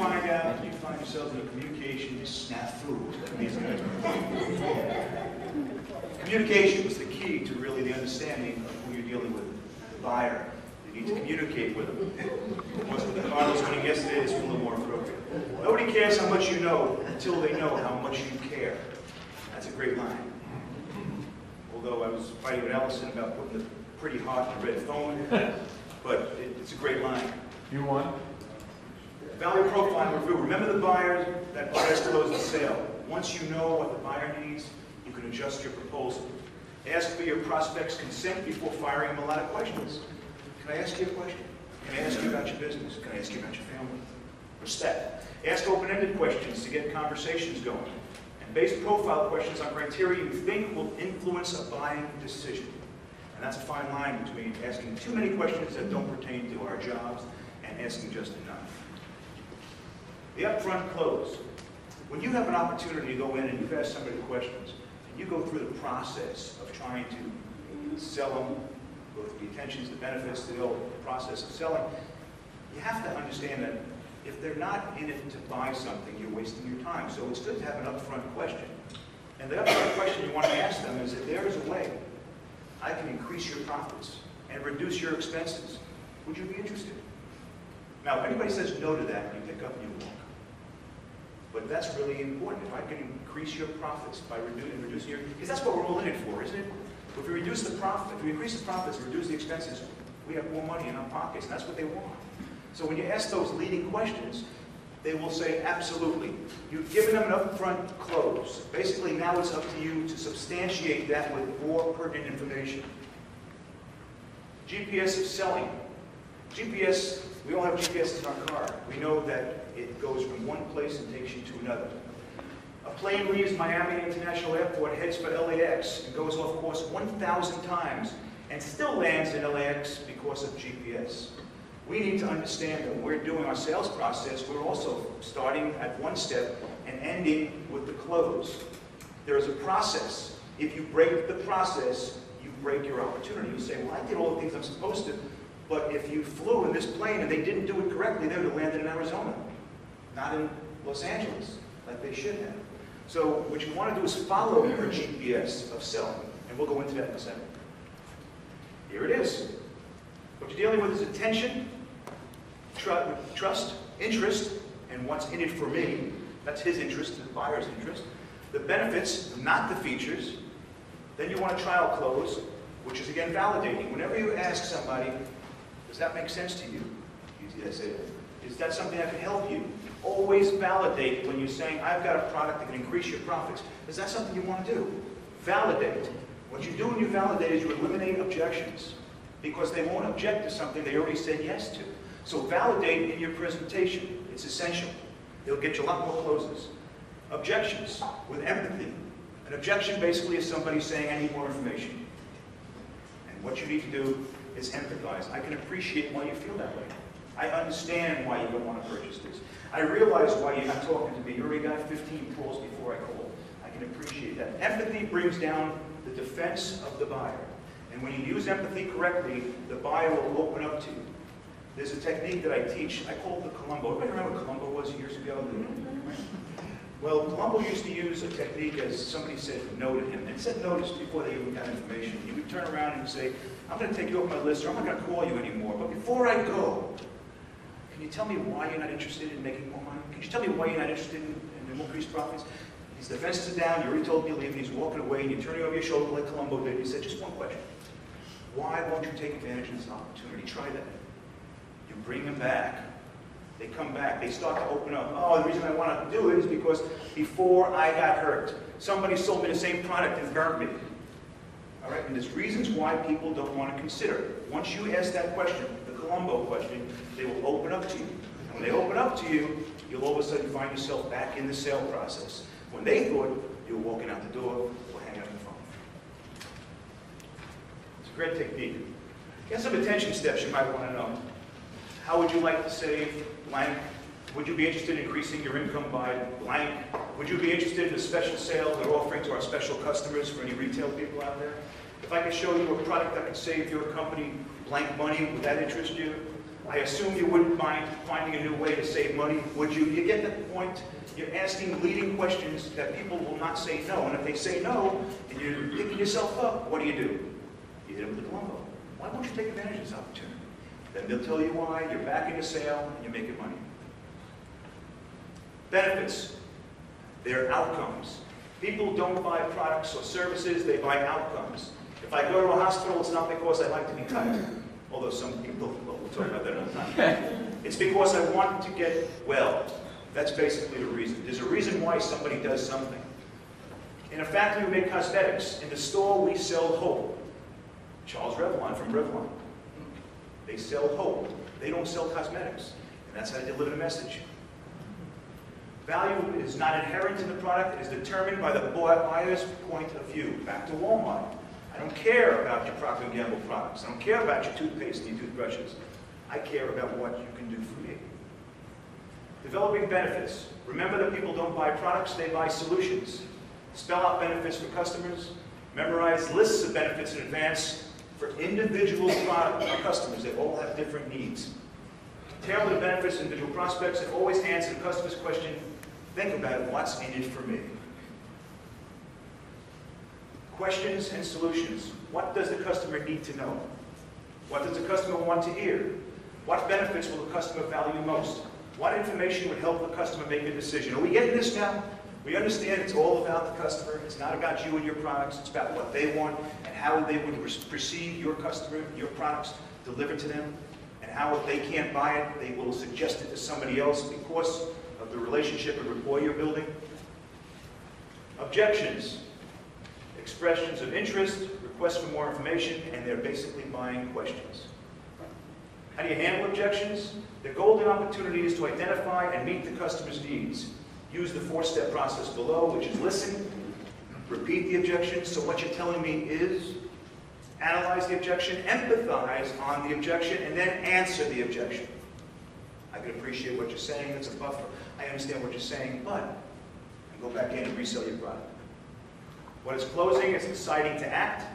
find out that you find yourselves in a communication snafu. That means communication was the key to really the understanding of who you're dealing with, the buyer. You need to communicate with them. Once the car was winning yesterday, it's a little more appropriate. Nobody cares how much you know until they know how much you care. That's a great line. Although I was fighting with Allison about putting the pretty hot in the red phone, but it's a great line. You won. Value profile review. Remember the buyers that buyers close the sale. Once you know what the buyer needs, you can adjust your proposal. Ask for your prospect's consent before firing them a lot of questions. Can I ask you a question? Can I ask you about your business? Can I ask you about your family? Respect. Ask open-ended questions to get conversations going. And base profile questions on criteria you think will influence a buying decision. And that's a fine line between asking too many questions that don't pertain to our jobs and asking just enough. The upfront close. When you have an opportunity to go in and you've asked somebody questions, and you go through the process of trying to sell them, go through the intentions, the benefits, the whole process of selling, you have to understand that if they're not in it to buy something, you're wasting your time. So it's good to have an upfront question. And the upfront question you want to ask them is, if there is a way I can increase your profits and reduce your expenses, would you be interested? Now, if anybody says no to that, you pick up and you walk. But that's really important. If I can increase your profits by reducing your, because that's what we're all in it for, isn't it? If we reduce the profit, if we increase the profits, reduce the expenses, we have more money in our pockets, and that's what they want. So when you ask those leading questions, they will say, absolutely. You've given them an upfront close. Basically, now it's up to you to substantiate that with more pertinent information. GPS of selling. GPS, we all have GPS in our car. We know that it goes from one place and takes you to another. A plane leaves Miami International Airport, heads for LAX, and goes off course 1,000 times, and still lands in LAX because of GPS. We need to understand that when we're doing our sales process, we're also starting at one step and ending with the close. There is a process. If you break the process, you break your opportunity. You say, well, I did all the things I'm supposed to, but if you flew in this plane and they didn't do it correctly, they would have landed in Arizona, not in Los Angeles, like they should have. So what you want to do is follow your GPS of selling, and we'll go into that in a second. Here it is. What you're dealing with is attention, trust, interest, and what's in it for me. That's his interest, the buyer's interest. The benefits, not the features. Then you want a trial close, which is again validating. Whenever you ask somebody, does that make sense to you? You say, is that something that can help you? Always validate when you're saying, I've got a product that can increase your profits. Is that something you want to do? Validate. What you do when you validate is you eliminate objections, because they won't object to something they already said yes to. So validate in your presentation. It's essential. It'll get you a lot more closes. Objections with empathy. An objection basically is somebody saying, I need more information. And what you need to do is empathize. I can appreciate why you feel that way. I understand why you don't want to purchase this. I realize why you're not talking to me. You already got 15 calls before I called. I can appreciate that. Empathy brings down the defense of the buyer. And when you use empathy correctly, the buyer will open up to you. There's a technique that I teach. I call it the Columbo. Everybody remember what Columbo was years ago? Well, Columbo used to use a technique as somebody said no to him. And said no just before they even got information. He would turn around and say, I'm going to take you off my list, or I'm not going to call you anymore. But before I go, can you tell me why you're not interested in making more money? Can you tell me why you're not interested in increased profits? His defenses are down, you already told him to leave, and he's walking away, and you're turning over your shoulder like Columbo did. He said, just one question. Why won't you take advantage of this opportunity? Try that. You bring them back. They come back. They start to open up. Oh, the reason I want to do it is because before I got hurt, somebody sold me the same product and burnt me. All right? And there's reasons why people don't want to consider it. Once you ask that question, the Columbo question, they will open up to you. And when they open up to you, you'll all of a sudden find yourself back in the sale process. When they thought you were walking out the door or hanging up the phone. It's a great technique. Here's some attention steps you might want to know. How would you like to save blank? Would you be interested in increasing your income by blank? Would you be interested in a special sale that we're offering to our special customers for any retail people out there? If I could show you a product that could save your company blank money, would that interest you? I assume you wouldn't mind finding a new way to save money, would you? You get the point. You're asking leading questions that people will not say no. And if they say no, and you're picking yourself up, what do? You hit them with the Columbo. Why won't you take advantage of this opportunity? Then they'll tell you why, you're backing a sale, and you're making money. Benefits. They're outcomes. People don't buy products or services, they buy outcomes. If I go to a hospital, it's not because I like to be tired. Although some people, well, we'll talk about that another time. It's because I want to get well. That's basically the reason. There's a reason why somebody does something. In a factory, we make cosmetics. In the store, we sell hope. Charles Revlon from Revlon. They sell hope. They don't sell cosmetics. And that's how they deliver the message. Value is not inherent in the product. It is determined by the buyer's point of view. Back to Walmart. I don't care about your Procter & Gamble products. I don't care about your toothpaste and your toothbrushes. I care about what you can do for me. Developing benefits. Remember that people don't buy products, they buy solutions. Spell out benefits for customers. Memorize lists of benefits in advance for individual customers. They all have different needs. Tailor the benefits to individual prospects and always answer the customer's question. Think about it, what's in it for me? Questions and solutions. What does the customer need to know? What does the customer want to hear? What benefits will the customer value most? What information would help the customer make a decision? Are we getting this now? We understand it's all about the customer. It's not about you and your products. It's about what they want and how they would perceive your customer, your products delivered to them, and how if they can't buy it, they will suggest it to somebody else because of the relationship and rapport you're building. Objections. Expressions of interest, requests for more information, and they're basically buying questions. How do you handle objections? The golden opportunity is to identify and meet the customer's needs. Use the 4-step process below, which is listen, repeat the objection. So what you're telling me is, analyze the objection, empathize on the objection, and then answer the objection. I can appreciate what you're saying, it's a buffer. I understand what you're saying, but, and go back in and resell your product. What is closing is deciding to act,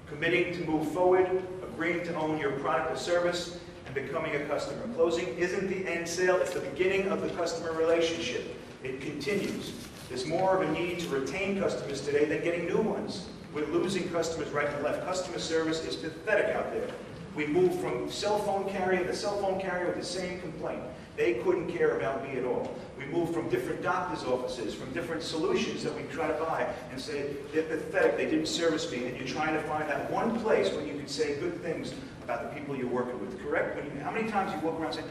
committing to move forward, agreeing to own your product or service, and becoming a customer. Closing isn't the end sale, it's the beginning of the customer relationship. It continues. There's more of a need to retain customers today than getting new ones. We're losing customers right and left. Customer service is pathetic out there. We moved from cell phone carrier to cell phone carrier with the same complaint. They couldn't care about me at all. We moved from different doctor's offices, from different solutions that we try to buy and say, they're pathetic, they didn't service me, and you're trying to find that one place where you can say good things about the people you're working with, correct? How many times you walk around saying,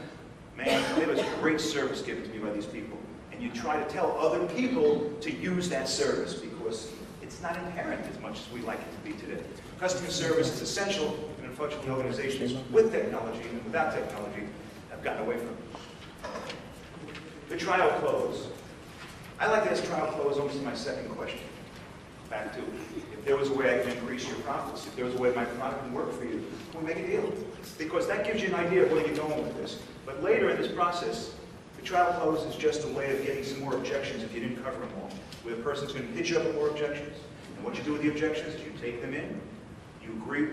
man, there was great service given to me by these people, and you try to tell other people to use that service because it's not inherent as much as we like it to be today. Customer service is essential, and unfortunately organizations with technology and without technology have gotten away from it. The trial close. I like to ask trial close almost to my second question. Back to, if there was a way I could increase your profits, if there was a way my product can work for you, we'll make a deal. Because that gives you an idea of where you're going with this. But later in this process, the trial close is just a way of getting some more objections if you didn't cover them all. Where the person's going to hit you up with more objections. And what you do with the objections is you take them in, you agree,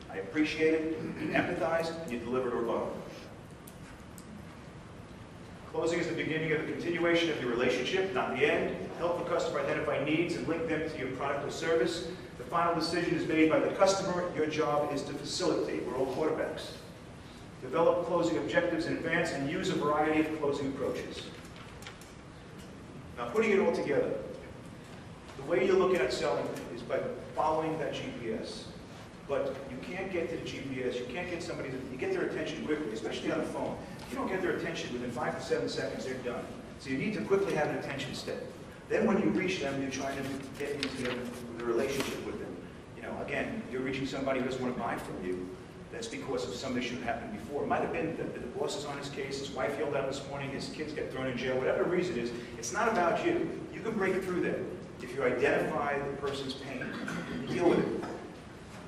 I appreciate it, you empathize, and you deliver a rebuttal. Closing is the beginning of the continuation of your relationship, not the end. Help the customer identify needs and link them to your product or service. The final decision is made by the customer. Your job is to facilitate. We're all quarterbacks. Develop closing objectives in advance and use a variety of closing approaches. Now, putting it all together, the way you're looking at selling is by following that GPS. But you can't get to the GPS, you can't get somebody, you get their attention quickly, especially on the phone. If you don't get their attention within 5 to 7 seconds, they're done. So you need to quickly have an attention step. Then when you reach them, you're trying to get into the relationship with them. You know, again, you're reaching somebody who doesn't want to buy from you. That's because of some issue that happened before. It might have been that the boss is on his case, his wife yelled at him this morning, his kids get thrown in jail, whatever the reason is, it's not about you. You can break through that if you identify the person's pain and deal with it.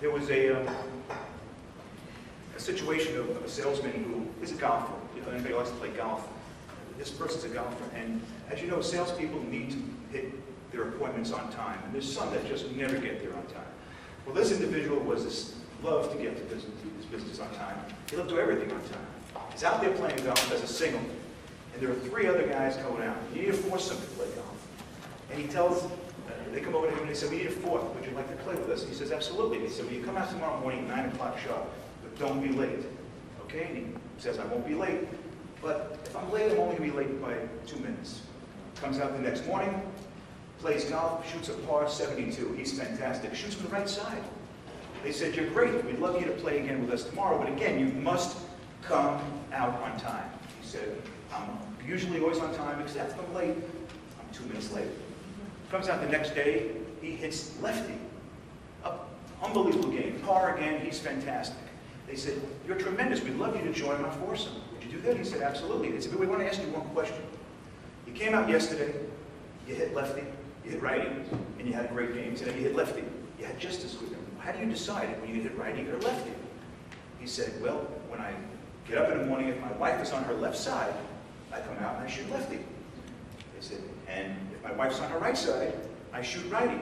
There was a situation of a salesman who is a golfer. If anybody likes to play golf, this person's a golfer. And as you know, salespeople need to hit their appointments on time. And there's some that just never get there on time. Well, this individual loved to get to his business on time. He loved to do everything on time. He's out there playing golf as a single, and there are 3 other guys going out. You need a foursome to play golf. And he tells, they come over to him and they say, we need a 4th. Would you like to play with us? And he says, absolutely. He said, well, you come out tomorrow morning at 9 o'clock sharp, but don't be late. Okay? And he says, I won't be late. But if I'm late, I'm only going to be late by 2 minutes. Comes out the next morning, plays golf, shoots a par 72. He's fantastic. Shoots from the right side. They said, you're great. We'd love you to play again with us tomorrow, but again, you must come out on time. He said, I'm usually always on time, except if I'm late, I'm 2 minutes late. Comes out the next day, he hits lefty. Unbelievable game. Par again, he's fantastic. They said, you're tremendous. We'd love you to join our foursome. Would you do that? He said, absolutely. They said, but we want to ask you one question. You came out yesterday, you hit lefty, you hit righty, and you had a great game. Today you hit lefty. You had just as good. How do you decide when you hit righty or lefty? He said, well, when I get up in the morning, if my wife is on her left side, I come out and I shoot lefty. They said, and if my wife's on her right side, I shoot righty.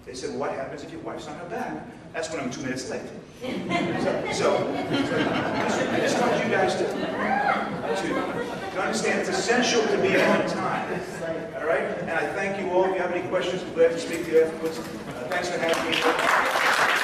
They said, well, what happens if your wife's on her back? That's when I'm 2 minutes late. So I just want you guys to understand it's essential to be on time. All right? And I thank you all. If you have any questions, we're glad to speak to you afterwards. Thanks for having me.